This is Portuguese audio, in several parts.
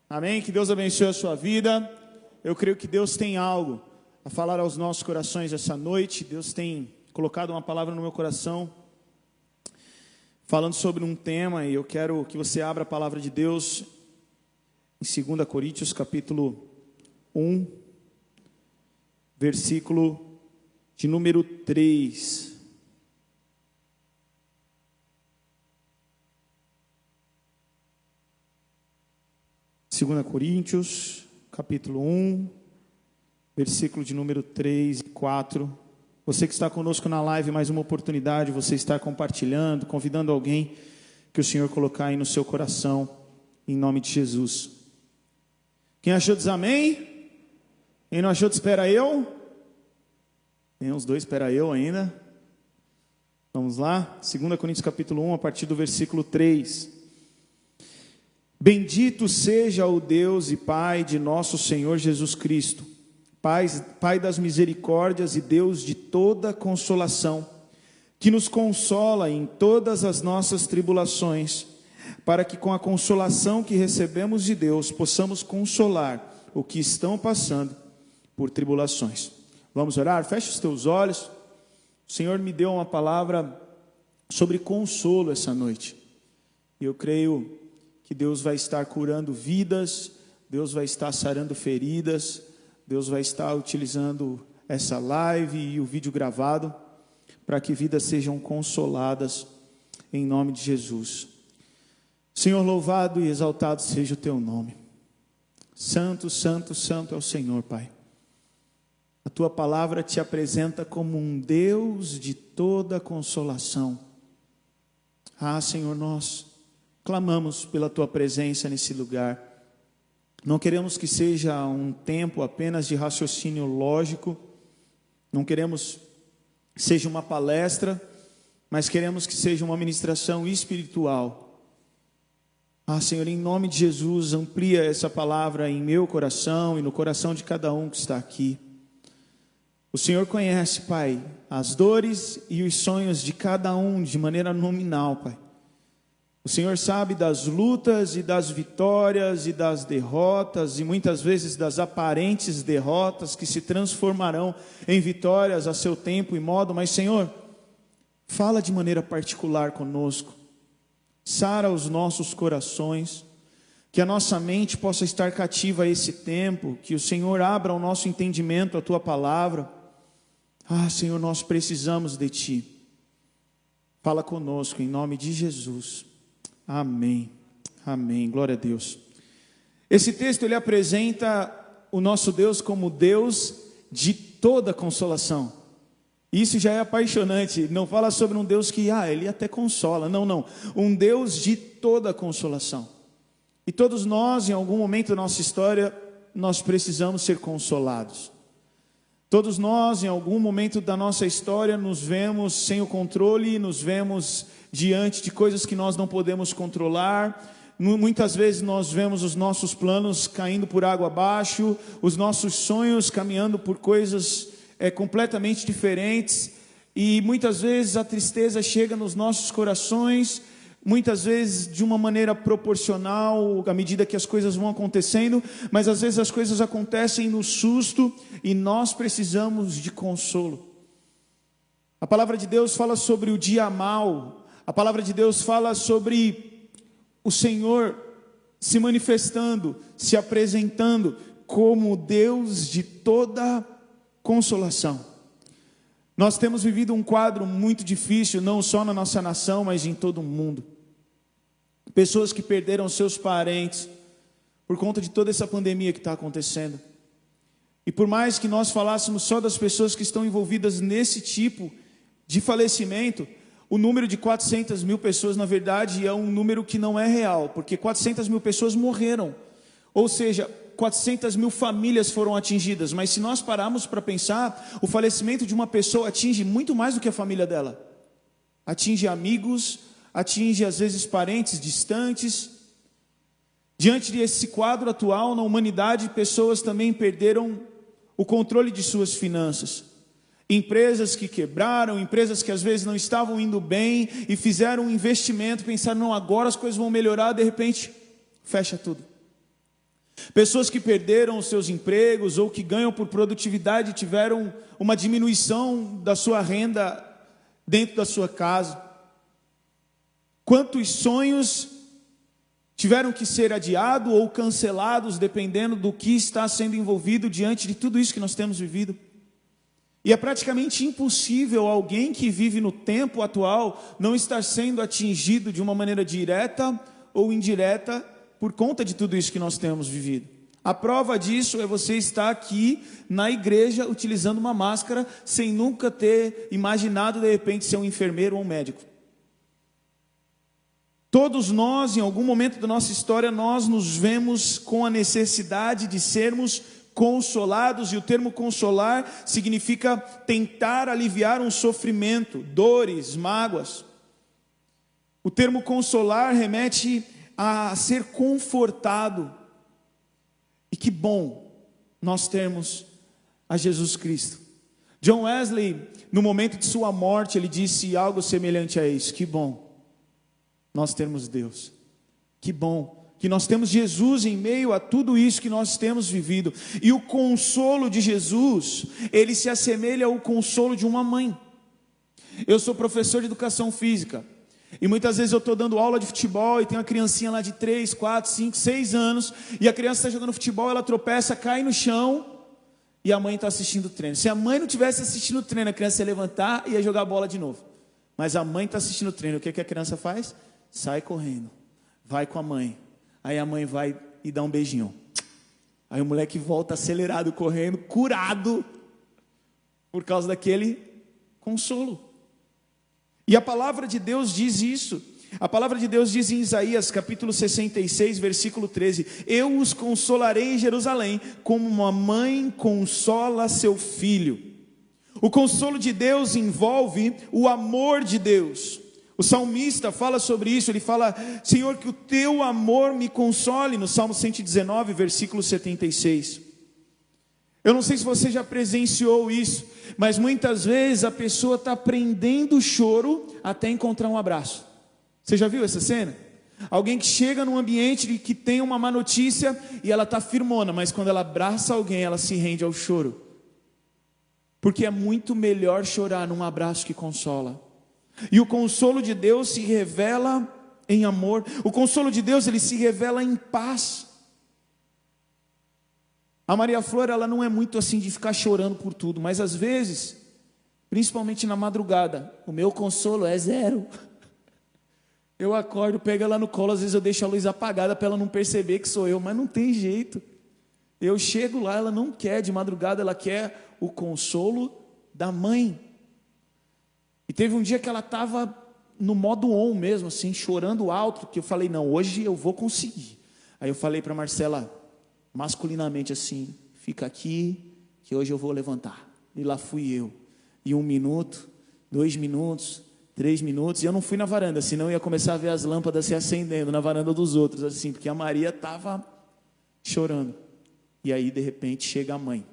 Amém? Que Deus abençoe a sua vida. Eu creio que Deus tem algo a falar aos nossos corações essa noite. Deus tem colocado uma palavra no meu coração, falando sobre um tema, e eu quero que você abra a palavra de Deus em 2 Coríntios capítulo 1, versículo de número 3. Segunda Coríntios, capítulo 1, versículo de número 3 e 4. Você que está conosco na live, mais uma oportunidade, você está compartilhando, convidando alguém que o Senhor colocar aí no seu coração, em nome de Jesus. Quem achou diz amém? Quem não achou diz espera eu? Tem uns dois espera eu ainda. Vamos lá, 2 Coríntios capítulo 1, a partir do versículo 3. Bendito seja o Deus e Pai de nosso Senhor Jesus Cristo, Pai das misericórdias e Deus de toda consolação, que nos consola em todas as nossas tribulações, para que com a consolação que recebemos de Deus, possamos consolar o que estão passando por tribulações. Vamos orar? Feche os teus olhos. O Senhor me deu uma palavra sobre consolo essa noite, e eu creio que Deus vai estar curando vidas, Deus vai estar sarando feridas, Deus vai estar utilizando essa live e o vídeo gravado para que vidas sejam consoladas em nome de Jesus. Senhor, louvado e exaltado seja o teu nome. Santo, santo, santo é o Senhor, Pai. A tua palavra te apresenta como um Deus de toda consolação. Ah, Senhor, nós clamamos pela tua presença nesse lugar. Não queremos que seja um tempo apenas de raciocínio lógico, não queremos que seja uma palestra, mas queremos que seja uma ministração espiritual. Ah, Senhor, em nome de Jesus, amplia essa palavra em meu coração e no coração de cada um que está aqui. O Senhor conhece, Pai, as dores e os sonhos de cada um de maneira nominal, Pai. O Senhor sabe das lutas e das vitórias e das derrotas, e muitas vezes das aparentes derrotas que se transformarão em vitórias a seu tempo e modo. Mas, Senhor, fala de maneira particular conosco, sara os nossos corações, que a nossa mente possa estar cativa a esse tempo, que o Senhor abra o nosso entendimento, a tua palavra. Ah, Senhor, nós precisamos de ti. Fala conosco em nome de Jesus. Amém, amém, glória a Deus. Esse texto ele apresenta o nosso Deus como Deus de toda consolação. Isso já é apaixonante, não fala sobre um Deus que, ele até consola, não, um Deus de toda consolação. E todos nós, em algum momento da nossa história, nós precisamos ser consolados. Todos nós, em algum momento da nossa história, nos vemos sem o controle, nos vemos diante de coisas que nós não podemos controlar. Muitas vezes nós vemos os nossos planos caindo por água abaixo, os nossos sonhos caminhando por coisas completamente diferentes, e muitas vezes a tristeza chega nos nossos corações, muitas vezes de uma maneira proporcional, à medida que as coisas vão acontecendo, mas às vezes as coisas acontecem no susto, e nós precisamos de consolo. A palavra de Deus fala sobre o dia mau, a palavra de Deus fala sobre o Senhor se manifestando, se apresentando como Deus de toda consolação. Nós temos vivido um quadro muito difícil, não só na nossa nação, mas em todo o mundo. Pessoas que perderam seus parentes por conta de toda essa pandemia que está acontecendo. E por mais que nós falássemos só das pessoas que estão envolvidas nesse tipo de falecimento, o número de 400 mil pessoas, na verdade, é um número que não é real, porque 400 mil pessoas morreram. Ou seja, 400 mil famílias foram atingidas. Mas se nós pararmos para pensar, o falecimento de uma pessoa atinge muito mais do que a família dela. Atinge amigos, atinge às vezes parentes distantes. Diante desse quadro atual na humanidade, pessoas também perderam o controle de suas finanças. Empresas que quebraram, empresas que às vezes não estavam indo bem e fizeram um investimento, pensaram, não, agora as coisas vão melhorar, de repente, fecha tudo. Pessoas que perderam os seus empregos ou que ganham por produtividade tiveram uma diminuição da sua renda dentro da sua casa. Quantos sonhos tiveram que ser adiados ou cancelados, dependendo do que está sendo envolvido diante de tudo isso que nós temos vivido. E é praticamente impossível alguém que vive no tempo atual não estar sendo atingido de uma maneira direta ou indireta por conta de tudo isso que nós temos vivido. A prova disso é você estar aqui na igreja utilizando uma máscara sem nunca ter imaginado de repente ser um enfermeiro ou um médico. Todos nós, em algum momento da nossa história, nós nos vemos com a necessidade de sermos consolados, e o termo consolar significa tentar aliviar um sofrimento, dores, mágoas. O termo consolar remete a ser confortado. E que bom nós termos a Jesus Cristo. John Wesley, no momento de sua morte, ele disse algo semelhante a isso: que bom nós termos Deus, que bom que nós temos Jesus em meio a tudo isso que nós temos vivido. E o consolo de Jesus, ele se assemelha ao consolo de uma mãe. Eu sou professor de educação física, e muitas vezes eu estou dando aula de futebol, e tem uma criancinha lá de 3, 4, 5, 6 anos, e a criança está jogando futebol, ela tropeça, cai no chão, e a mãe está assistindo o treino. Se a mãe não tivesse assistindo o treino, a criança ia levantar e ia jogar a bola de novo. Mas a mãe está assistindo o treino, o que a criança faz? Sai correndo, vai com a mãe. Aí a mãe vai e dá um beijinho. Aí o moleque volta acelerado, correndo, curado, por causa daquele consolo. E a palavra de Deus diz isso. A palavra de Deus diz em Isaías capítulo 66, versículo 13: eu os consolarei em Jerusalém, como uma mãe consola seu filho. O consolo de Deus envolve o amor de Deus. O salmista fala sobre isso, ele fala: Senhor, que o teu amor me console, no Salmo 119, versículo 76. Eu não sei se você já presenciou isso, mas muitas vezes a pessoa está aprendendo o choro até encontrar um abraço. Você já viu essa cena? Alguém que chega num ambiente que tem uma má notícia e ela está firmona, mas quando ela abraça alguém, ela se rende ao choro. Porque é muito melhor chorar num abraço que consola. E o consolo de Deus se revela em amor. O consolo de Deus, ele se revela em paz. A Maria Flor, ela não é muito assim de ficar chorando por tudo, mas às vezes, principalmente na madrugada, o meu consolo é 0. Eu acordo, pego ela no colo, às vezes eu deixo a luz apagada para ela não perceber que sou eu, mas não tem jeito. Eu chego lá, ela não quer, de madrugada ela quer o consolo da mãe. E teve um dia que ela estava no modo on mesmo, assim, chorando alto, que eu falei: não, hoje eu vou conseguir. Aí eu falei para Marcela, masculinamente assim: fica aqui, que hoje eu vou levantar. E lá fui eu. E 1 minuto, 2 minutos, 3 minutos, e eu não fui na varanda, senão eu ia começar a ver as lâmpadas se acendendo na varanda dos outros, assim, porque a Maria estava chorando. E aí, de repente, chega a mãe.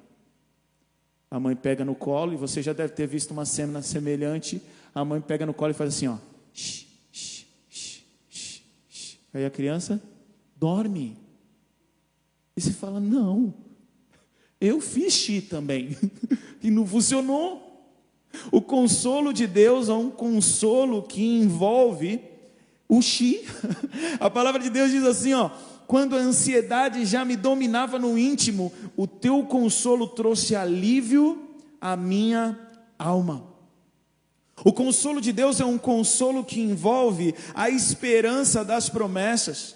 A mãe pega no colo, e você já deve ter visto uma cena semelhante. A mãe pega no colo e faz assim, ó. Shh, shh, shh, shh, shh. Aí a criança dorme. E você fala: não, eu fiz xixi também. E não funcionou. O consolo de Deus é um consolo que envolve o xixi. A palavra de Deus diz assim, ó: quando a ansiedade já me dominava no íntimo, o teu consolo trouxe alívio à minha alma. O consolo de Deus é um consolo que envolve a esperança das promessas.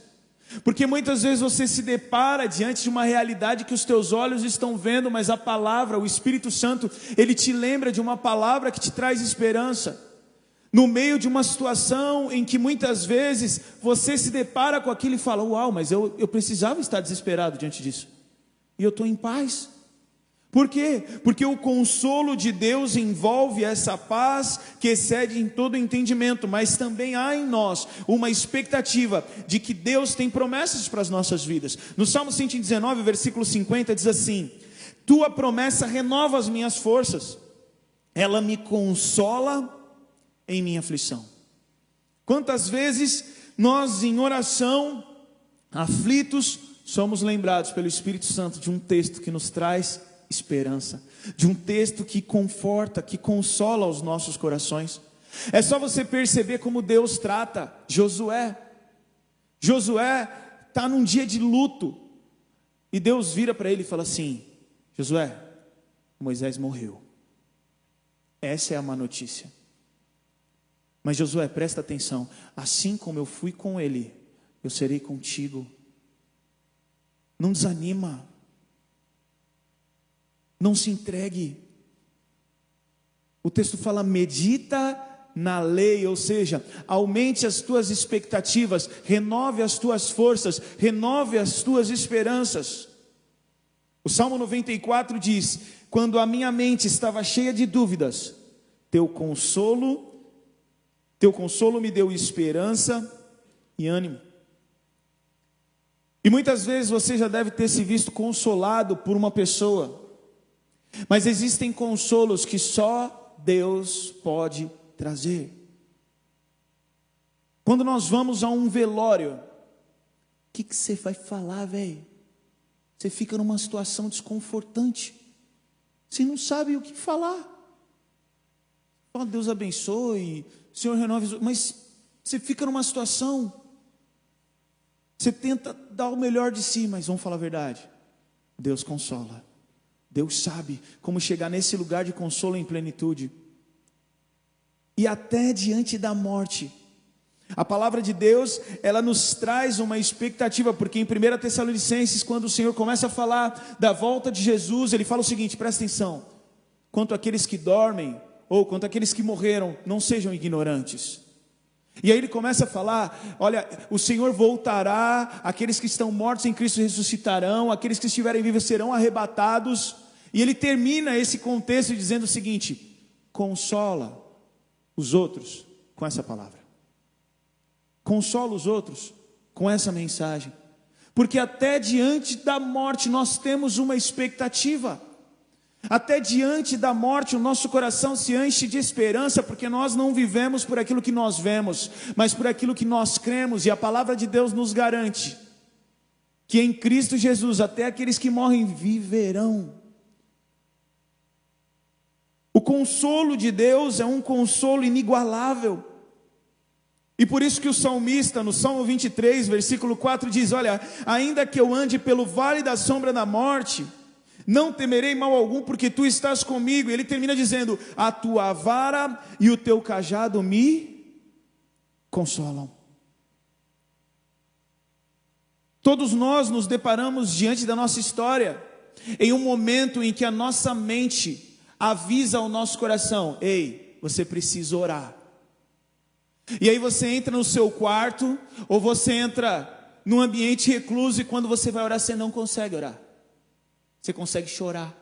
Porque muitas vezes você se depara diante de uma realidade que os teus olhos estão vendo, mas a palavra, o Espírito Santo, ele te lembra de uma palavra que te traz esperança. No meio de uma situação em que muitas vezes você se depara com aquilo e fala: uau, mas eu precisava estar desesperado diante disso. E eu estou em paz. Por quê? Porque o consolo de Deus envolve essa paz que excede em todo entendimento, mas também há em nós uma expectativa de que Deus tem promessas para as nossas vidas. No Salmo 119, versículo 50, diz assim: tua promessa renova as minhas forças, ela me consola em minha aflição. Quantas vezes nós em oração, aflitos, somos lembrados pelo Espírito Santo de um texto que nos traz esperança, de um texto que conforta, que consola os nossos corações. É só você perceber como Deus trata Josué. Josué está num dia de luto, e Deus vira para ele e fala assim: Josué, Moisés morreu. Essa é a má notícia. Mas Josué, presta atenção, assim como eu fui com ele, eu serei contigo. Não desanima, não se entregue. O texto fala: medita na lei, ou seja, aumente as tuas expectativas, renove as tuas forças, renove as tuas esperanças. O Salmo 94 diz: quando a minha mente estava cheia de dúvidas, teu consolo me deu esperança e ânimo. E muitas vezes você já deve ter se visto consolado por uma pessoa, mas existem consolos que só Deus pode trazer. Quando nós vamos a um velório, o que você vai falar, velho? Você fica numa situação desconfortante, você não sabe o que falar. Fala: Deus abençoe, Senhor renove, mas você fica numa situação, você tenta dar o melhor de si, mas vamos falar a verdade, Deus consola. Deus sabe como chegar nesse lugar de consolo em plenitude. E até diante da morte, a palavra de Deus, ela nos traz uma expectativa, porque em 1 Tessalonicenses, quando o Senhor começa a falar da volta de Jesus, Ele fala o seguinte, presta atenção: quanto àqueles que dormem, ou quanto àqueles que morreram, não sejam ignorantes. E aí ele começa a falar: olha, o Senhor voltará, aqueles que estão mortos em Cristo ressuscitarão, aqueles que estiverem vivos serão arrebatados. E ele termina esse contexto dizendo o seguinte: consola os outros com essa palavra, consola os outros com essa mensagem, porque até diante da morte nós temos uma expectativa. Até diante da morte o nosso coração se enche de esperança, porque nós não vivemos por aquilo que nós vemos, mas por aquilo que nós cremos. E a palavra de Deus nos garante que em Cristo Jesus até aqueles que morrem viverão. O consolo de Deus é um consolo inigualável. E por isso que o salmista, no Salmo 23, versículo 4, diz: olha, ainda que eu ande pelo vale da sombra da morte, não temerei mal algum, porque tu estás comigo. E ele termina dizendo: a tua vara e o teu cajado me consolam. Todos nós nos deparamos diante da nossa história em um momento em que a nossa mente avisa ao nosso coração: ei, você precisa orar. E aí você entra no seu quarto, ou você entra num ambiente recluso, e quando você vai orar, você não consegue orar. Você consegue chorar.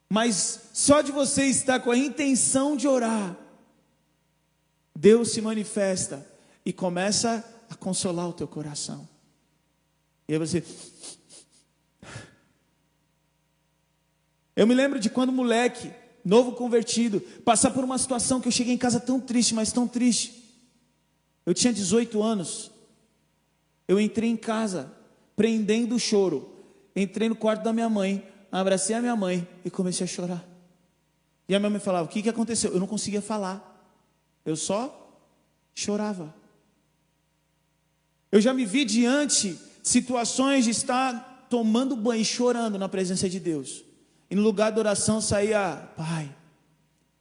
Mas só de você estar com a intenção de orar, Deus se manifesta e começa a consolar o teu coração. E aí você... Eu me lembro de quando moleque, novo convertido, passar por uma situação que eu cheguei em casa tão triste, mas tão triste. Eu tinha 18 anos. Eu entrei em casa, prendendo o choro. Entrei no quarto da minha mãe, abracei a minha mãe e comecei a chorar. E a minha mãe falava: o que aconteceu? Eu não conseguia falar, eu só chorava. Eu já me vi diante de situações de estar tomando banho, chorando na presença de Deus, e no lugar da oração saía: Pai,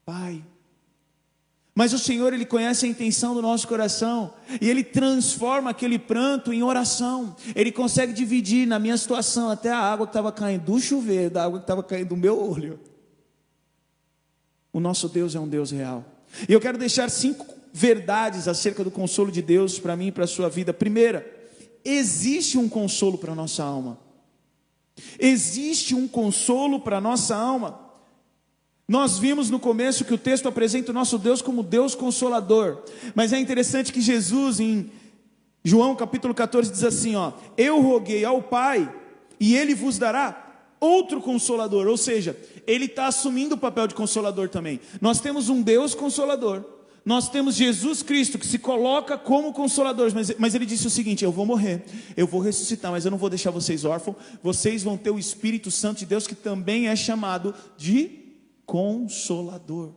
Pai. Mas o Senhor, Ele conhece a intenção do nosso coração, e Ele transforma aquele pranto em oração. Ele consegue dividir na minha situação até a água que estava caindo do chuveiro, da água que estava caindo do meu olho. O nosso Deus é um Deus real. E eu quero deixar 5 verdades acerca do consolo de Deus para mim e para a sua vida. Primeira, existe um consolo para a nossa alma. Existe um consolo para a nossa alma. Nós vimos no começo que o texto apresenta o nosso Deus como Deus Consolador. Mas é interessante que Jesus, em João capítulo 14, diz assim: ó, eu roguei ao Pai, e Ele vos dará outro Consolador. Ou seja, Ele está assumindo o papel de Consolador também. Nós temos um Deus Consolador, Nós temos Jesus Cristo que se coloca como consolador, mas ele disse o seguinte: eu vou morrer, eu vou ressuscitar, mas eu não vou deixar vocês órfãos. Vocês vão ter o Espírito Santo de Deus, que também é chamado de Consolador.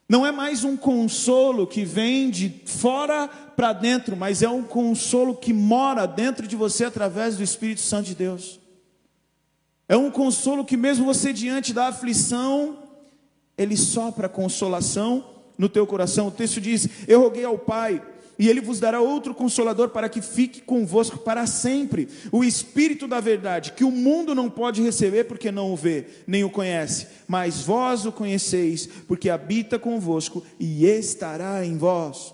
Não é mais um consolo que vem de fora para dentro, mas é um consolo que mora dentro de você através do Espírito Santo de Deus. É um consolo que mesmo você diante da aflição, ele sopra consolação no teu coração. O texto diz: eu roguei ao Pai, e Ele vos dará outro Consolador para que fique convosco para sempre, o Espírito da verdade, que o mundo não pode receber porque não o vê, nem o conhece, mas vós o conheceis, porque habita convosco e estará em vós.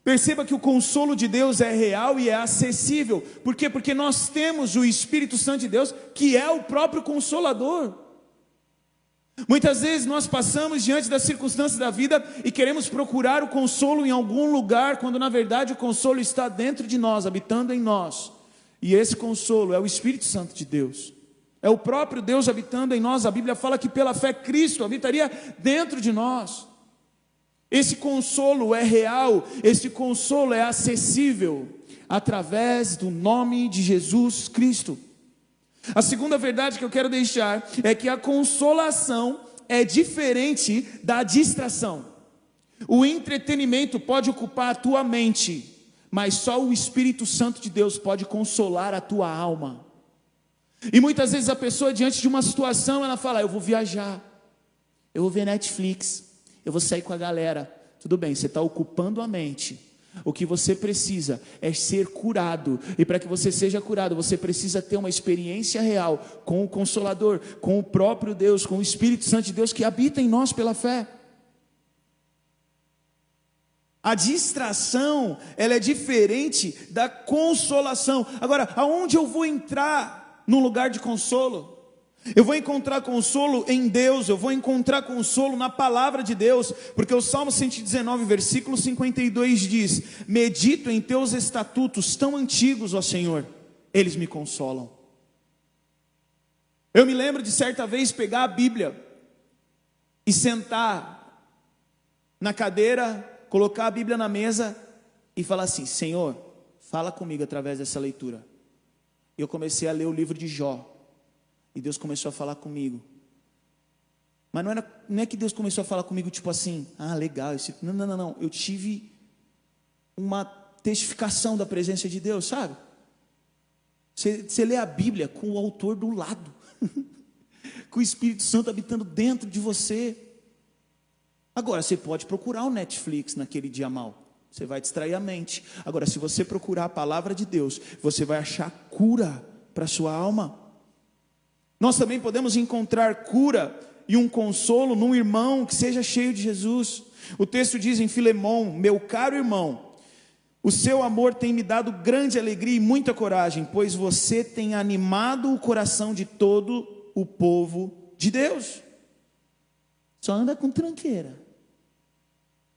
Perceba que o consolo de Deus é real e é acessível. Por quê? Porque nós temos o Espírito Santo de Deus, que é o próprio Consolador. Muitas vezes nós passamos diante das circunstâncias da vida e queremos procurar o consolo em algum lugar, quando na verdade o consolo está dentro de nós, habitando em nós. E esse consolo é o Espírito Santo de Deus, é o próprio Deus habitando em nós. A Bíblia fala que pela fé Cristo habitaria dentro de nós. Esse consolo é real, esse consolo é acessível através do nome de Jesus Cristo. A segunda verdade que eu quero deixar é que a consolação é diferente da distração. O entretenimento pode ocupar a tua mente, mas só o Espírito Santo de Deus pode consolar a tua alma. E muitas vezes a pessoa diante de uma situação, ela fala: eu vou viajar, eu vou ver Netflix, eu vou sair com a galera. Tudo bem, você está ocupando a mente. O que você precisa é ser curado, e para que você seja curado, você precisa ter uma experiência real com o Consolador, com o próprio Deus, com o Espírito Santo de Deus que habita em nós pela fé. A distração, ela é diferente da consolação. Agora, aonde eu vou entrar num lugar de consolo? Eu vou encontrar consolo em Deus, eu vou encontrar consolo na palavra de Deus, porque o Salmo 119, versículo 52 diz: medito em teus estatutos tão antigos, ó Senhor, eles me consolam. Eu me lembro de certa vez pegar a Bíblia e sentar na cadeira, colocar a Bíblia na mesa e falar assim: Senhor, fala comigo através dessa leitura. E eu comecei a ler o livro de Jó. E Deus começou a falar comigo. Mas não é que Deus começou a falar comigo tipo assim: ah, legal. Não. Eu tive uma testificação da presença de Deus, sabe? Você lê a Bíblia com o autor do lado. Com o Espírito Santo habitando dentro de você. Agora, você pode procurar o Netflix naquele dia mal. Você vai distrair a mente. Agora, se você procurar a palavra de Deus, você vai achar cura para a sua alma. Nós também podemos encontrar cura e um consolo num irmão que seja cheio de Jesus. O texto diz em Filemão: meu caro irmão, o seu amor tem me dado grande alegria e muita coragem, pois você tem animado o coração de todo o povo de Deus. Só anda com tranqueira,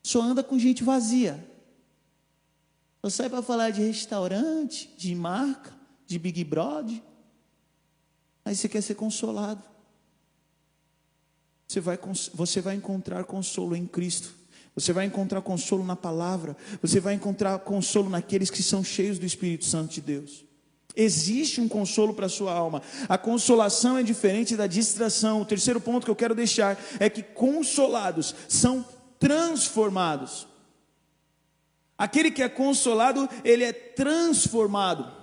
só anda com gente vazia, só sai para falar de restaurante, de marca, de Big Brother. Aí você quer ser consolado. Você vai encontrar consolo em Cristo. Você vai encontrar consolo na palavra. Você vai encontrar consolo naqueles que são cheios do Espírito Santo de Deus. Existe um consolo para a sua alma. A consolação é diferente da distração. O terceiro ponto que eu quero deixar é que consolados são transformados. Aquele que é consolado, ele é transformado.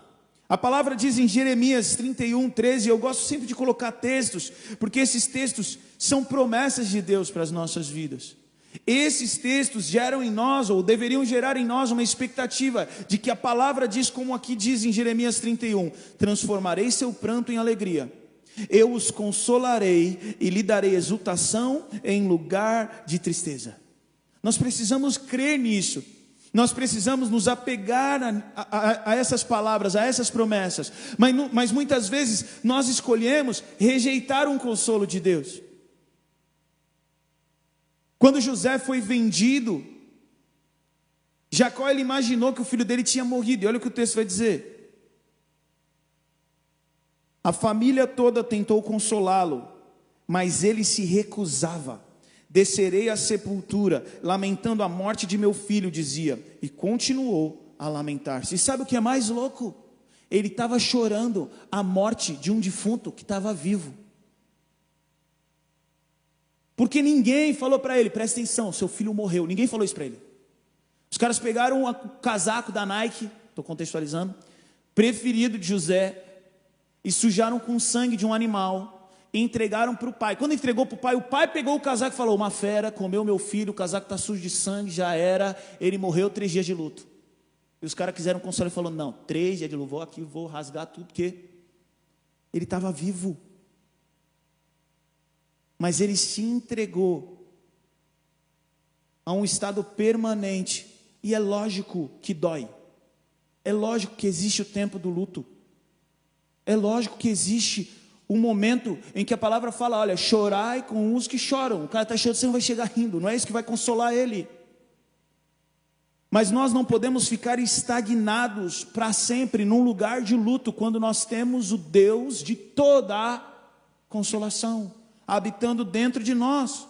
A palavra diz em Jeremias 31, 13, eu gosto sempre de colocar textos, porque esses textos são promessas de Deus para as nossas vidas. Esses textos geram em nós, ou deveriam gerar em nós, uma expectativa de que a palavra diz, como aqui diz em Jeremias 31, transformarei seu pranto em alegria, eu os consolarei e lhe darei exultação em lugar de tristeza. Nós precisamos crer nisso. Nós precisamos nos apegar a essas palavras, a essas promessas. Mas muitas vezes nós escolhemos rejeitar um consolo de Deus. Quando José foi vendido, Jacó ele imaginou que o filho dele tinha morrido. E olha o que o texto vai dizer. A família toda tentou consolá-lo, mas ele se recusava. Descerei à sepultura, lamentando a morte de meu filho, dizia, e continuou a lamentar-se. E sabe o que é mais louco? Ele estava chorando a morte de um defunto que estava vivo. Porque ninguém falou para ele, presta atenção, seu filho morreu. Ninguém falou isso para ele. Os caras pegaram o casaco da Nike, estou contextualizando, preferido de José, e sujaram com sangue de um animal, e entregaram para o pai. Quando entregou para o pai pegou o casaco e falou, uma fera comeu meu filho, o casaco está sujo de sangue, já era, ele morreu 3 dias de luto. E os caras quiseram consolar e falou, não, 3 dias de luto, vou aqui, vou rasgar tudo, porque ele estava vivo. Mas ele se entregou a um estado permanente, e é lógico que dói. É lógico que existe o tempo do luto. É lógico que existe um momento em que a palavra fala, olha, chorai com os que choram. O cara está chorando, você não vai chegar rindo, não é isso que vai consolar ele. Mas nós não podemos ficar estagnados para sempre num lugar de luto, quando nós temos o Deus de toda a consolação habitando dentro de nós.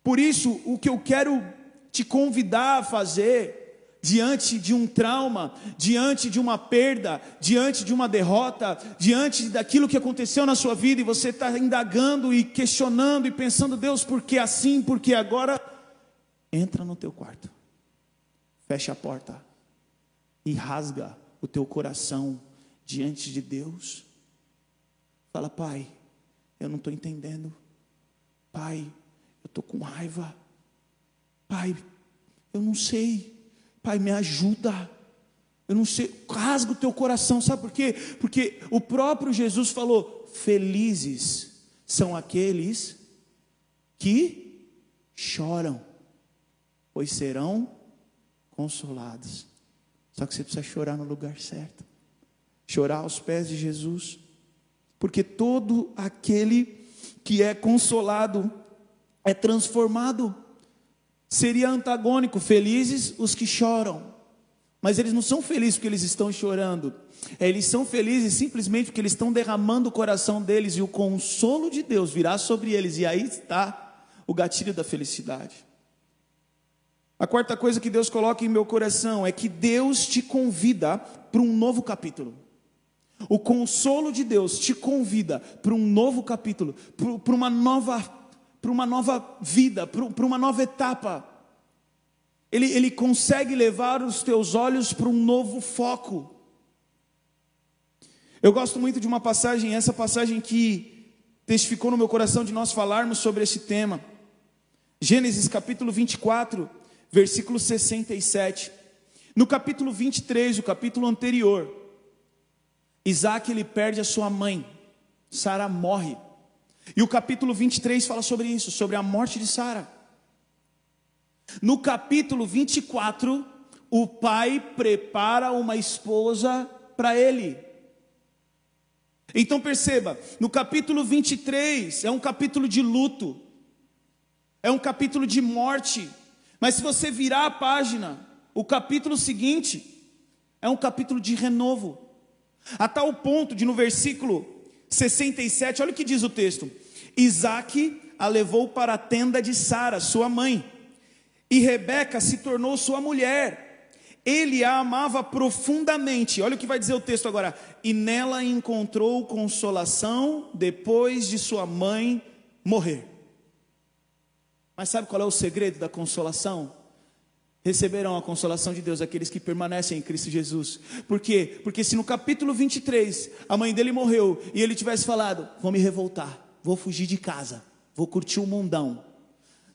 Por isso, o que eu quero te convidar a fazer, diante de um trauma, diante de uma perda, diante de uma derrota, diante daquilo que aconteceu na sua vida, e você está indagando e questionando e pensando, Deus, por que assim, por que agora? Entra no teu quarto, fecha a porta e rasga o teu coração diante de Deus. Fala, Pai, eu não estou entendendo. Pai, eu estou com raiva. Pai, eu não sei. Pai, me ajuda. Eu não sei. Rasga o teu coração. Sabe por quê? Porque o próprio Jesus falou, felizes são aqueles que choram, pois serão consolados. Só que você precisa chorar no lugar certo. Chorar aos pés de Jesus. Porque todo aquele que é consolado é transformado. Seria antagônico, felizes os que choram. Mas eles não são felizes porque eles estão chorando. Eles são felizes simplesmente porque eles estão derramando o coração deles, e o consolo de Deus virá sobre eles. E aí está o gatilho da felicidade. A quarta coisa que Deus coloca em meu coração é que Deus te convida para um novo capítulo. O consolo de Deus te convida para um novo capítulo, para uma nova vida, para uma nova etapa. Ele consegue levar os teus olhos para um novo foco. Eu gosto muito de uma passagem, essa passagem que testificou no meu coração de nós falarmos sobre esse tema. Gênesis capítulo 24, versículo 67. No capítulo 23, o capítulo anterior, Isaac, ele perde a sua mãe, Sara morre. E o capítulo 23 fala sobre isso, sobre a morte de Sara. No capítulo 24, o pai prepara uma esposa para ele. Então perceba, no capítulo 23 é um capítulo de luto, é um capítulo de morte. Mas se você virar a página, o capítulo seguinte é um capítulo de renovo. A tal ponto de no versículo 67, olha o que diz o texto. Isaac a levou para a tenda de Sara, sua mãe, e Rebeca se tornou sua mulher. Ele a amava profundamente. Olha o que vai dizer o texto agora. E nela encontrou consolação depois de sua mãe morrer. Mas sabe qual é o segredo da consolação? Receberão a consolação de Deus aqueles que permanecem em Cristo Jesus. Por quê? Porque se no capítulo 23 a mãe dele morreu e ele tivesse falado, vou me revoltar, vou fugir de casa, vou curtir o mundão.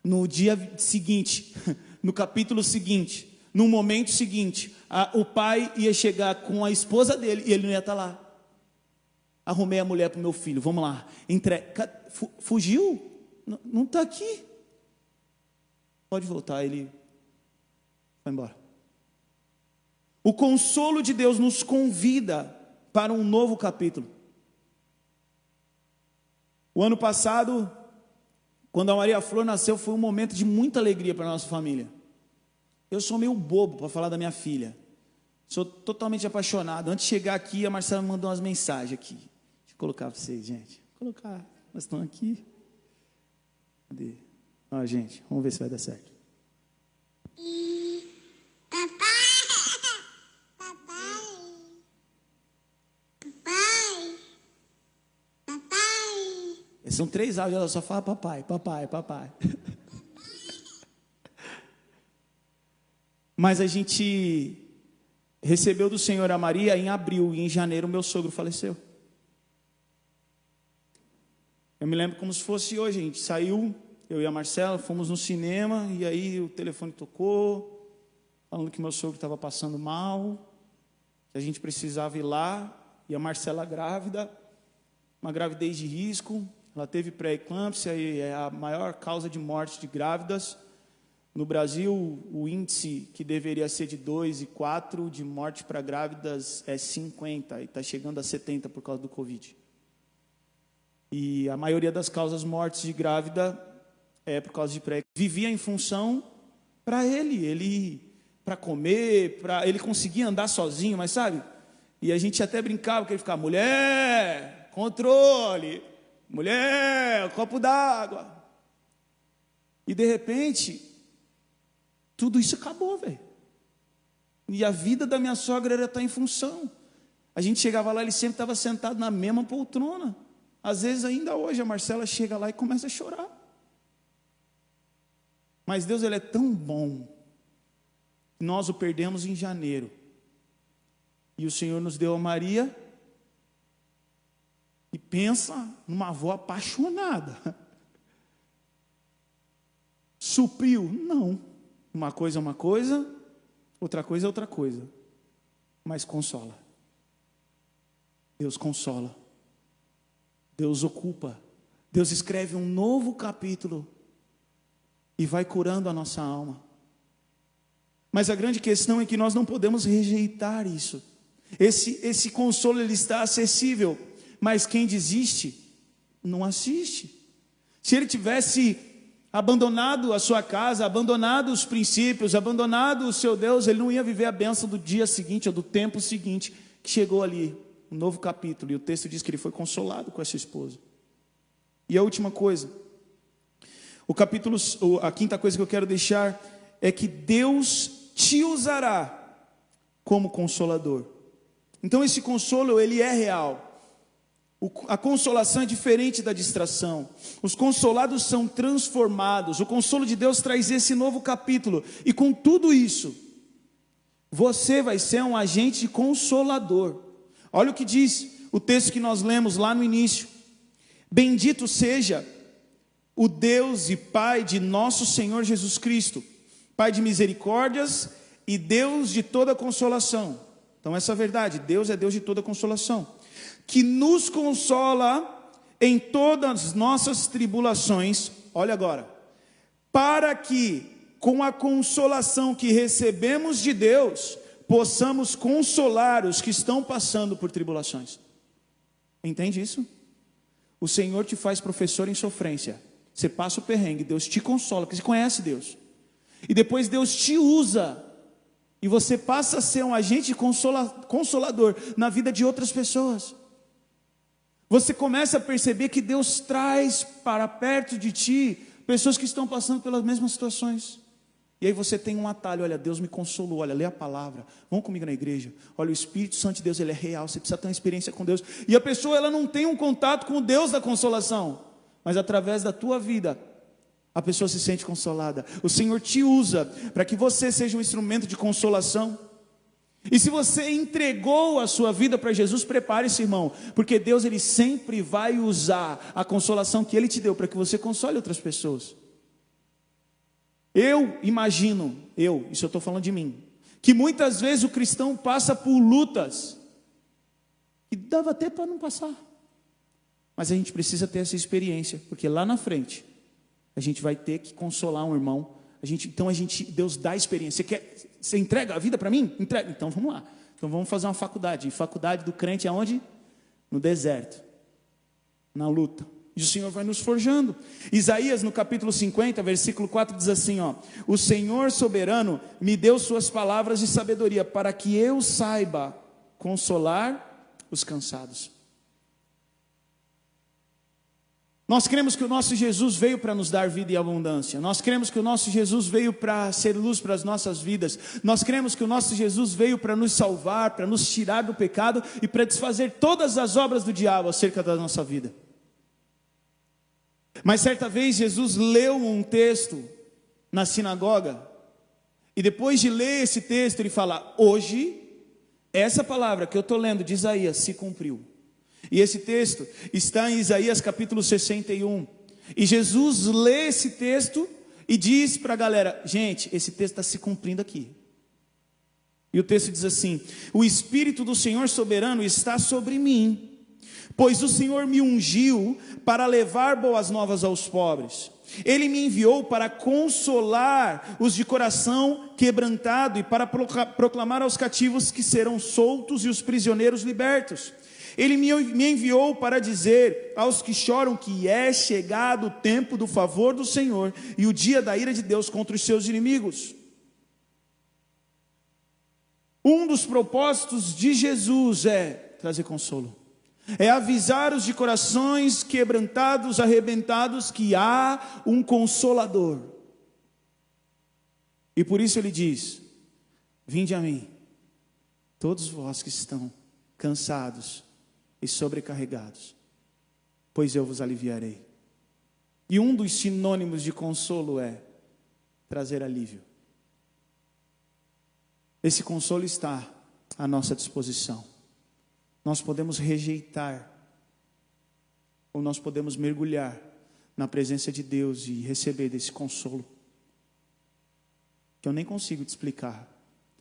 No dia seguinte, no capítulo seguinte, no momento seguinte, o pai ia chegar com a esposa dele e ele não ia estar lá. Arrumei a mulher para o meu filho, vamos lá. Fugiu? Não está aqui. Pode voltar, ele vai embora. O consolo de Deus nos convida para um novo capítulo. O ano passado, quando a Maria Flor nasceu, foi um momento de muita alegria para a nossa família. Eu sou meio bobo para falar da minha filha. Sou totalmente apaixonado. Antes de chegar aqui, a Marcela me mandou umas mensagens aqui. Deixa eu colocar para vocês, gente. Vou colocar, nós estamos aqui. Cadê? Ó, gente, vamos ver se vai dar certo. São 3 áudios, ela só fala papai, papai, papai. Mas a gente recebeu do Senhor a Maria em abril, e em janeiro meu sogro faleceu. Eu me lembro como se fosse hoje, a gente saiu, eu e a Marcela, fomos no cinema, e aí o telefone tocou, falando que meu sogro estava passando mal, que a gente precisava ir lá, e a Marcela grávida, uma gravidez de risco. Ela teve pré-eclâmpsia e é a maior causa de morte de grávidas. No Brasil, o índice que deveria ser de 2,4 de morte para grávidas é 50, e está chegando a 70 por causa do Covid. E a maioria das causas mortes de grávida é por causa de pré-eclâmpsia. Vivia em função para ele para comer, ele conseguia andar sozinho, mas sabe? E a gente até brincava que ele ficava, mulher, controle. Mulher, copo d'água. E de repente, tudo isso acabou, velho. E a vida da minha sogra era estar em função. A gente chegava lá, ele sempre estava sentado na mesma poltrona. Às vezes, ainda hoje, a Marcela chega lá e começa a chorar. Mas Deus, Ele é tão bom. Nós o perdemos em janeiro. E o Senhor nos deu a Maria. E pensa numa avó apaixonada. Supriu? Não. Uma coisa é uma coisa, outra coisa é outra coisa. Mas consola. Deus consola. Deus ocupa. Deus escreve um novo capítulo e vai curando a nossa alma. Mas a grande questão é que nós não podemos rejeitar isso. Esse consolo, ele está acessível. Mas quem desiste, não assiste. Se ele tivesse abandonado a sua casa, abandonado os princípios, abandonado o seu Deus, ele não ia viver a bênção do dia seguinte, ou do tempo seguinte, que chegou ali, um novo capítulo. E o texto diz que ele foi consolado com essa esposa. E a última coisa, a quinta coisa que eu quero deixar, é que Deus te usará como consolador. Então esse consolo, ele é real. A consolação é diferente da distração. Os consolados são transformados. O consolo de Deus traz esse novo capítulo. E com tudo isso, você vai ser um agente consolador. Olha o que diz o texto que nós lemos lá no início. Bendito seja o Deus e Pai de nosso Senhor Jesus Cristo, Pai de misericórdias e Deus de toda consolação. Então essa é a verdade, Deus é Deus de toda consolação, que nos consola em todas as nossas tribulações, olha agora, para que com a consolação que recebemos de Deus, possamos consolar os que estão passando por tribulações. Entende isso? O Senhor te faz professor em sofrência, você passa o perrengue, Deus te consola, porque você conhece Deus, e depois Deus te usa, e você passa a ser um agente consolador na vida de outras pessoas. Você começa a perceber que Deus traz para perto de ti pessoas que estão passando pelas mesmas situações. E aí você tem um atalho, olha, Deus me consolou, olha, lê a palavra, vão comigo na igreja, olha, o Espírito Santo de Deus, ele é real, você precisa ter uma experiência com Deus. E a pessoa, ela não tem um contato com o Deus da consolação, mas através da tua vida, a pessoa se sente consolada. O Senhor te usa para que você seja um instrumento de consolação. E se você entregou a sua vida para Jesus, prepare-se, irmão, porque Deus, ele sempre vai usar a consolação que Ele te deu para que você console outras pessoas. Eu imagino, isso eu estou falando de mim, que muitas vezes o cristão passa por lutas e dava até para não passar, mas a gente precisa ter essa experiência, porque lá na frente a gente vai ter que consolar um irmão. Deus dá experiência. Você entrega a vida para mim? Entrega. Então vamos lá. Então vamos fazer uma faculdade. E faculdade do crente aonde? No deserto, na luta. E o Senhor vai nos forjando. Isaías, no capítulo 50, versículo 4, diz assim, ó: o Senhor soberano me deu suas palavras de sabedoria, para que eu saiba consolar os cansados. Nós cremos que o nosso Jesus veio para nos dar vida e abundância. Nós cremos que o nosso Jesus veio para ser luz para as nossas vidas. Nós cremos que o nosso Jesus veio para nos salvar, para nos tirar do pecado e para desfazer todas as obras do diabo acerca da nossa vida. Mas certa vez Jesus leu um texto na sinagoga, e depois de ler esse texto ele fala: hoje, essa palavra que eu estou lendo de Isaías se cumpriu. E esse texto está em Isaías capítulo 61. E Jesus lê esse texto e diz para a galera: gente, esse texto está se cumprindo aqui. E o texto diz assim: o Espírito do Senhor soberano está sobre mim, pois o Senhor me ungiu para levar boas novas aos pobres. Ele me enviou para consolar os de coração quebrantado e para proclamar aos cativos que serão soltos e os prisioneiros libertos. Ele me enviou para dizer aos que choram que é chegado o tempo do favor do Senhor e o dia da ira de Deus contra os seus inimigos. Um dos propósitos de Jesus é trazer consolo. É avisar os de corações quebrantados, arrebentados, que há um Consolador. E por isso ele diz: vinde a mim, todos vós que estão cansados e sobrecarregados, pois eu vos aliviarei. E um dos sinônimos de consolo é trazer alívio. Esse consolo está à nossa disposição. Nós podemos rejeitar, ou nós podemos mergulhar na presença de Deus e receber desse consolo, que eu nem consigo te explicar.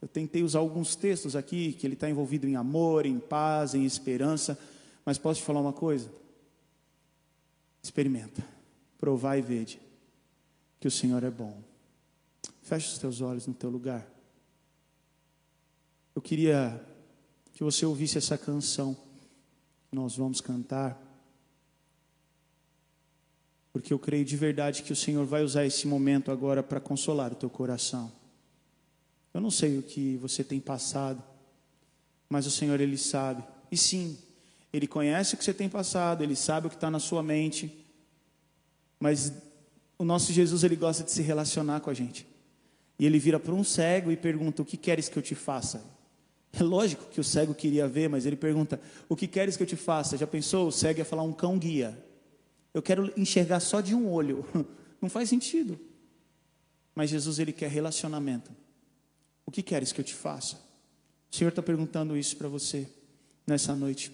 Eu tentei usar alguns textos aqui, que ele está envolvido em amor, em paz, em esperança, mas posso te falar uma coisa? Experimenta, provai e vede, que o Senhor é bom. Feche os teus olhos no teu lugar. Eu queria que você ouvisse essa canção que nós vamos cantar, porque eu creio de verdade que o Senhor vai usar esse momento agora para consolar o teu coração. Eu não sei o que você tem passado, mas o Senhor, Ele sabe. E sim, Ele conhece o que você tem passado, Ele sabe o que está na sua mente, mas o nosso Jesus, Ele gosta de se relacionar com a gente. E Ele vira para um cego e pergunta: o que queres que eu te faça? É lógico que o cego queria ver, mas ele pergunta: o que queres que eu te faça? Já pensou? O cego ia falar: um cão guia. Eu quero enxergar só de um olho. Não faz sentido. Mas Jesus, Ele quer relacionamento. O que queres que eu te faça? O Senhor está perguntando isso para você nessa noite.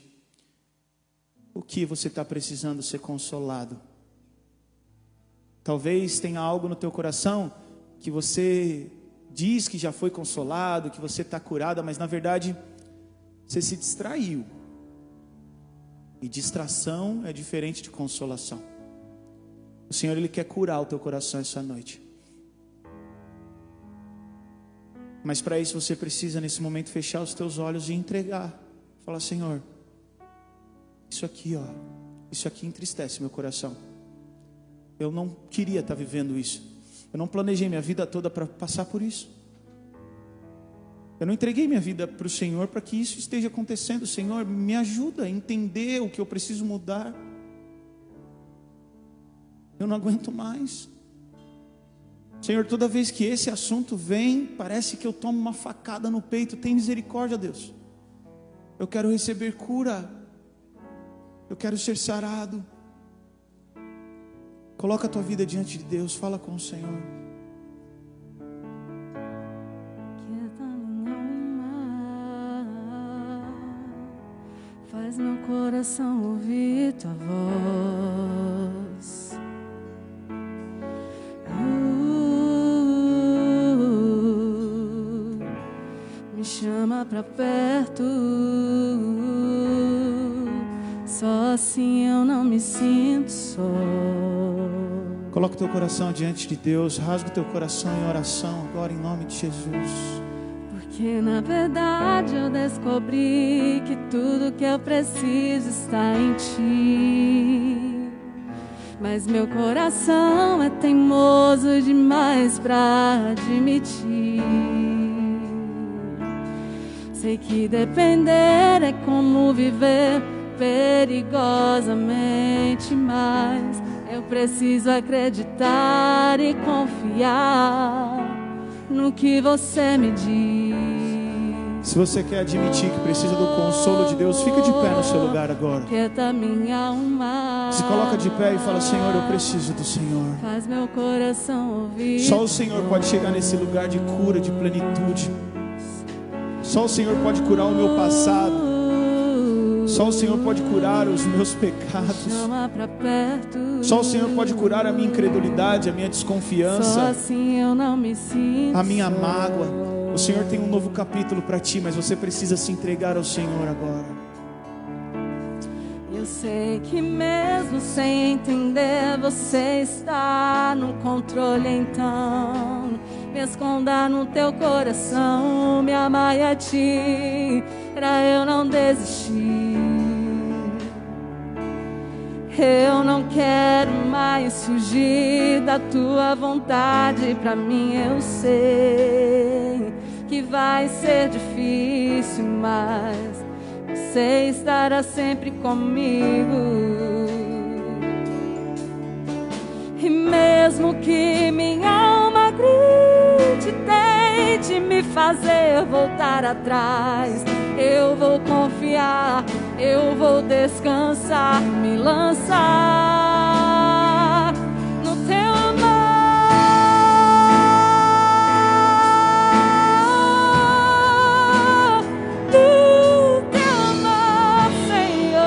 O que você está precisando ser consolado? Talvez tenha algo no teu coração que você diz que já foi consolado, que você está curada, mas na verdade você se distraiu. E distração é diferente de consolação. O Senhor, Ele quer curar o teu coração essa noite. Mas para isso você precisa nesse momento fechar os teus olhos e entregar. Falar: Senhor, isso aqui entristece meu coração. Eu não queria estar vivendo isso. Eu não planejei minha vida toda para passar por isso. Eu não entreguei minha vida para o Senhor para que isso esteja acontecendo. Senhor, me ajuda a entender o que eu preciso mudar. Eu não aguento mais. Senhor, toda vez que esse assunto vem, parece que eu tomo uma facada no peito. Tem misericórdia, Deus. Eu quero receber cura. Eu quero ser sarado. Coloca a tua vida diante de Deus, fala com o Senhor. Quieta minha alma, faz meu coração ouvir tua voz. Me chama pra perto, só assim eu não me sinto só. Coloca o teu coração diante de Deus. Rasga o teu coração em oração agora, em nome de Jesus. Porque na verdade eu descobri que tudo que eu preciso está em ti. Mas meu coração é teimoso demais pra admitir. Sei que depender é como viver perigosamente, mas eu preciso acreditar e confiar no que você me diz. Se você quer admitir que precisa do consolo de Deus, fica de pé no seu lugar agora. Quieta minha alma. Se coloca de pé e fala: Senhor, eu preciso do Senhor. Faz meu coração ouvir. Só o Senhor pode chegar nesse lugar de cura, de plenitude. Só o Senhor pode curar o meu passado. Só o Senhor pode curar os meus pecados. Chama pra perto. Só o Senhor pode curar a minha incredulidade, a minha desconfiança. Só assim eu não me sinto a minha só. mágoa. O Senhor tem um novo capítulo para ti, mas você precisa se entregar ao Senhor agora. Eu sei que mesmo sem entender, você está no controle, então me esconda no teu coração, me amai a ti, pra eu não desistir. Eu não quero mais fugir da tua vontade. Pra mim eu sei que vai ser difícil, mas você estará sempre comigo. E mesmo que minha alma grite, tente me fazer voltar atrás, eu vou confiar, eu vou descansar, me lançar no teu amor, no teu amor, Senhor.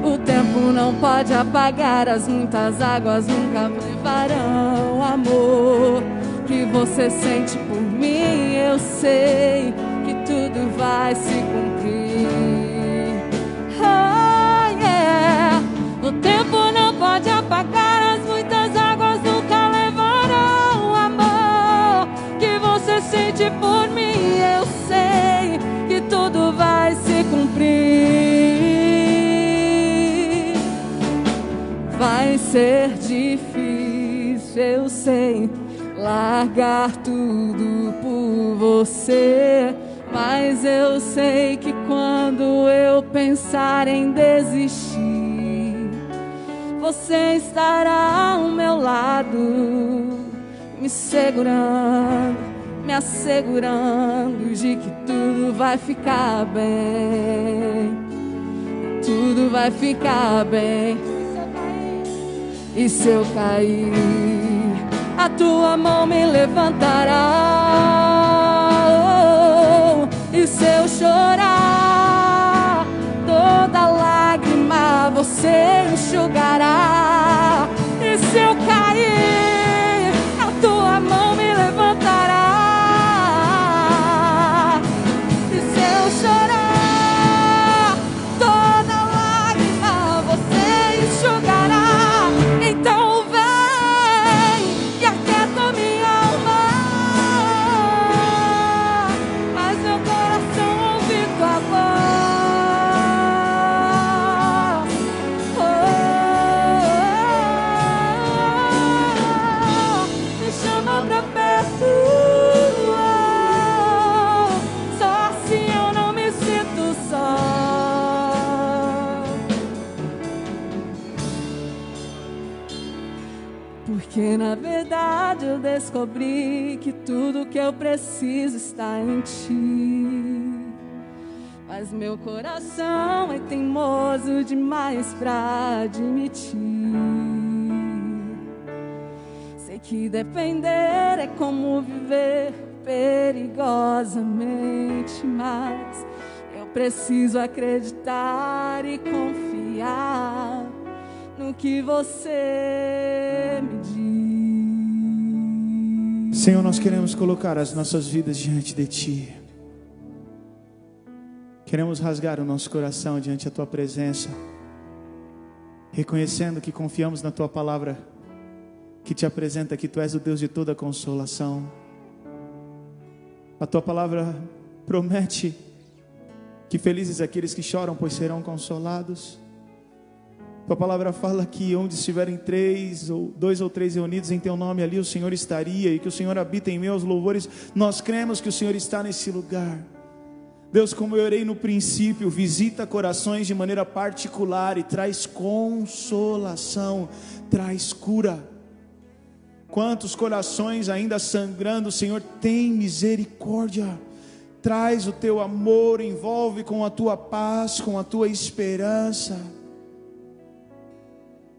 O tempo não pode apagar as muitas águas, nunca levarão o amor que você sente por mim. Eu sei que tudo vai se cumprir. Oh, yeah. O tempo não pode apagar as muitas águas, nunca levarão o amor que você sente por mim. Eu sei que tudo vai se cumprir. Vai ser difícil, eu sei, largar tudo por você, mas eu sei que quando eu pensar em desistir, você estará ao meu lado, me segurando, me assegurando de que tudo vai ficar bem, tudo vai ficar bem. E se eu cair, a tua mão me levantará. Oh, e se eu chorar, toda lágrima você enxugará. E se eu cair, a tua mão me levantará. E se eu chorar, toda lágrima você enxugará. Então vem e aquieta minha alma, faz meu coração ouvir tua voz. Me chama pra perto, só assim eu não me sinto só. Porque na verdade eu descobri que tudo que eu preciso está em ti. Mas meu coração é teimoso demais pra admitir. Sei que depender é como viver perigosamente, mas eu preciso acreditar e confiar no que você me diz. Senhor, nós queremos colocar as nossas vidas diante de Ti. Queremos rasgar o nosso coração diante da Tua presença, reconhecendo que confiamos na Tua palavra, que te apresenta que Tu és o Deus de toda consolação. A Tua palavra promete que felizes aqueles que choram, pois serão consolados. Tua palavra fala que onde estiverem dois ou três reunidos em Teu nome, ali o Senhor estaria, e que o Senhor habita em meus louvores. Nós cremos que o Senhor está nesse lugar. Deus, como eu orei no princípio, visita corações de maneira particular e traz consolação, traz cura. Quantos corações ainda sangrando, Senhor, tem misericórdia. Traz o Teu amor, envolve com a Tua paz, com a Tua esperança.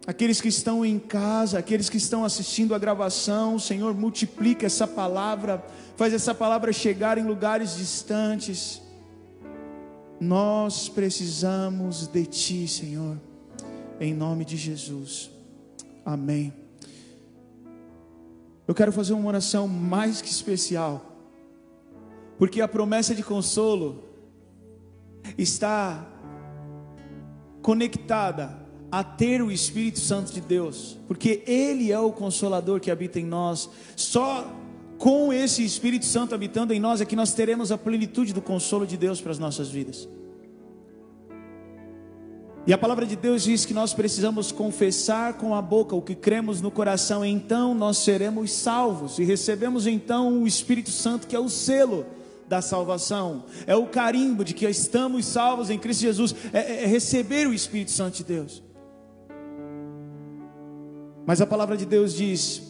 Aqueles que estão em casa, aqueles que estão assistindo a gravação, Senhor, multiplica essa palavra, faz essa palavra chegar em lugares distantes. Nós precisamos de Ti, Senhor, em nome de Jesus, amém. Eu quero fazer uma oração mais que especial, porque a promessa de consolo está conectada a ter o Espírito Santo de Deus, porque Ele é o Consolador que habita em nós. Só com esse Espírito Santo habitando em nós é que nós teremos a plenitude do consolo de Deus para as nossas vidas. E a palavra de Deus diz que nós precisamos confessar com a boca o que cremos no coração, então nós seremos salvos, e recebemos então o Espírito Santo, que é o selo da salvação, é o carimbo de que estamos salvos em Cristo Jesus, é receber o Espírito Santo de Deus. Mas a palavra de Deus diz: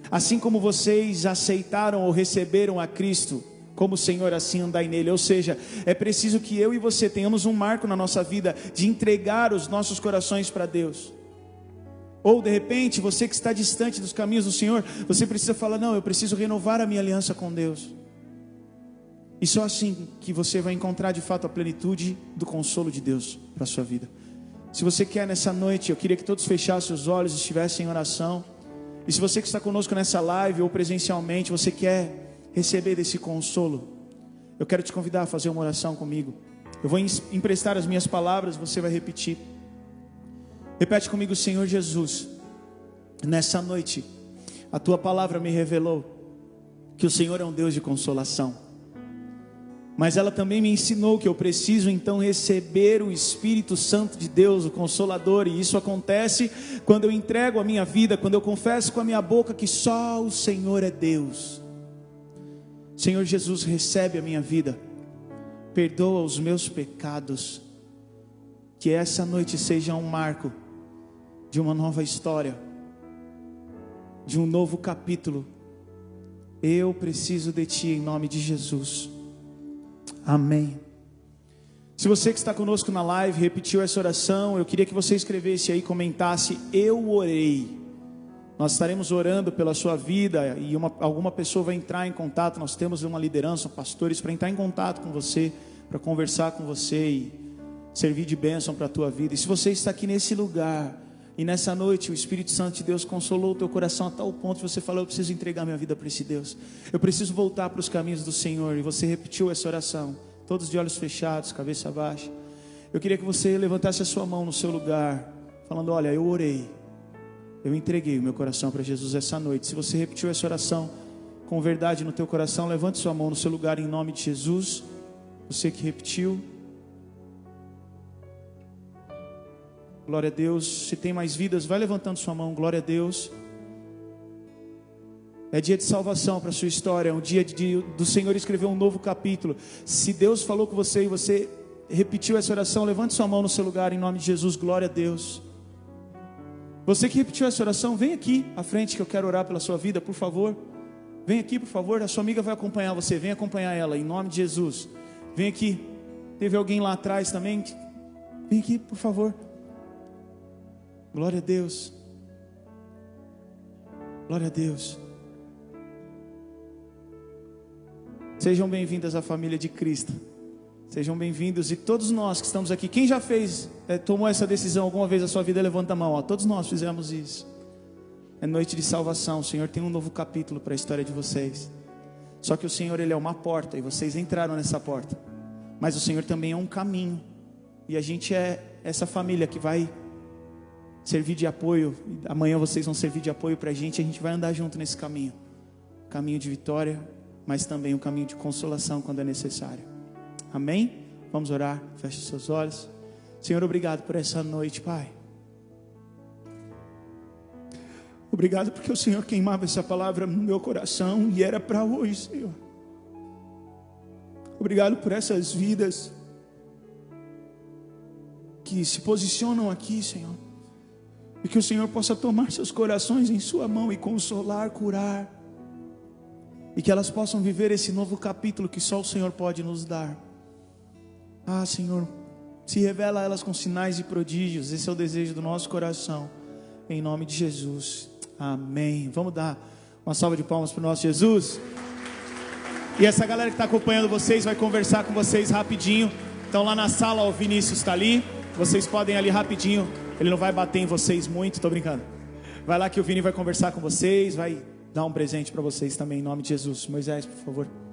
assim como vocês aceitaram ou receberam a Cristo como Senhor, assim andai nele. Ou seja, é preciso que eu e você tenhamos um marco na nossa vida de entregar os nossos corações para Deus. Ou de repente, você que está distante dos caminhos do Senhor, você precisa falar: não, eu preciso renovar a minha aliança com Deus. E só assim que você vai encontrar de fato a plenitude do consolo de Deus para a sua vida. Se você quer nessa noite, eu queria que todos fechassem os olhos e estivessem em oração. E se você que está conosco nessa live ou presencialmente, você quer receber desse consolo, eu quero te convidar a fazer uma oração comigo. Eu vou emprestar as minhas palavras, você vai repetir. Repete comigo: Senhor Jesus, nessa noite a Tua palavra me revelou que o Senhor é um Deus de consolação. Mas ela também me ensinou que eu preciso então receber o Espírito Santo de Deus, o Consolador. E isso acontece quando eu entrego a minha vida, quando eu confesso com a minha boca que só o Senhor é Deus. Senhor Jesus, recebe a minha vida, perdoa os meus pecados. Que essa noite seja um marco de uma nova história, de um novo capítulo. Eu preciso de Ti, em nome de Jesus. Amém. Se você que está conosco na live repetiu essa oração, eu queria que você escrevesse aí, comentasse: eu orei. Nós estaremos orando pela sua vida e alguma pessoa vai entrar em contato. Nós temos uma liderança, pastores, para entrar em contato com você, para conversar com você e servir de bênção para a tua vida. E se você está aqui nesse lugar e nessa noite o Espírito Santo de Deus consolou o teu coração a tal ponto que você falou: eu preciso entregar minha vida para esse Deus, eu preciso voltar para os caminhos do Senhor, e você repetiu essa oração, todos de olhos fechados, cabeça baixa, eu queria que você levantasse a sua mão no seu lugar, falando: olha, eu orei, eu entreguei o meu coração para Jesus essa noite. Se você repetiu essa oração com verdade no teu coração, levante sua mão no seu lugar em nome de Jesus. Você que repetiu, glória a Deus. Se tem mais vidas, vai levantando sua mão, glória a Deus. É dia de salvação para a sua história, é um dia do Senhor escrever um novo capítulo. Se Deus falou com você e você repetiu essa oração, levante sua mão no seu lugar em nome de Jesus, glória a Deus. Você que repetiu essa oração, vem aqui à frente que eu quero orar pela sua vida, por favor. Vem aqui, por favor, a sua amiga vai acompanhar você, vem acompanhar ela, em nome de Jesus. Vem aqui, teve alguém lá atrás também? Vem aqui, por favor. Glória a Deus. Glória a Deus. Sejam bem-vindas à família de Cristo. Sejam bem-vindos. E todos nós que estamos aqui, quem já tomou essa decisão alguma vez na sua vida, levanta a mão. Ó, todos nós fizemos isso. É noite de salvação. O Senhor tem um novo capítulo para a história de vocês. Só que o Senhor, Ele é uma porta, e vocês entraram nessa porta. Mas o Senhor também é um caminho. E a gente é essa família que vai servir de apoio. Amanhã vocês vão servir de apoio para a gente vai andar junto nesse caminho. Caminho de vitória, mas também um caminho de consolação quando é necessário. Amém? Vamos orar, feche seus olhos. Senhor, obrigado por essa noite, Pai. Obrigado porque o Senhor queimava essa palavra no meu coração e era para hoje, Senhor. Obrigado por essas vidas que se posicionam aqui, Senhor. E que o Senhor possa tomar seus corações em sua mão e consolar, curar. E que elas possam viver esse novo capítulo que só o Senhor pode nos dar. Ah, Senhor, se revela a elas com sinais e prodígios. Esse é o desejo do nosso coração. Em nome de Jesus. Amém. Vamos dar uma salva de palmas para o nosso Jesus. E essa galera que está acompanhando vocês vai conversar com vocês rapidinho. Então lá na sala o Vinícius está ali. Vocês podem ir ali rapidinho. Ele não vai bater em vocês muito, estou brincando. Vai lá que o Vini vai conversar com vocês, vai dar um presente para vocês também, em nome de Jesus. Moisés, por favor.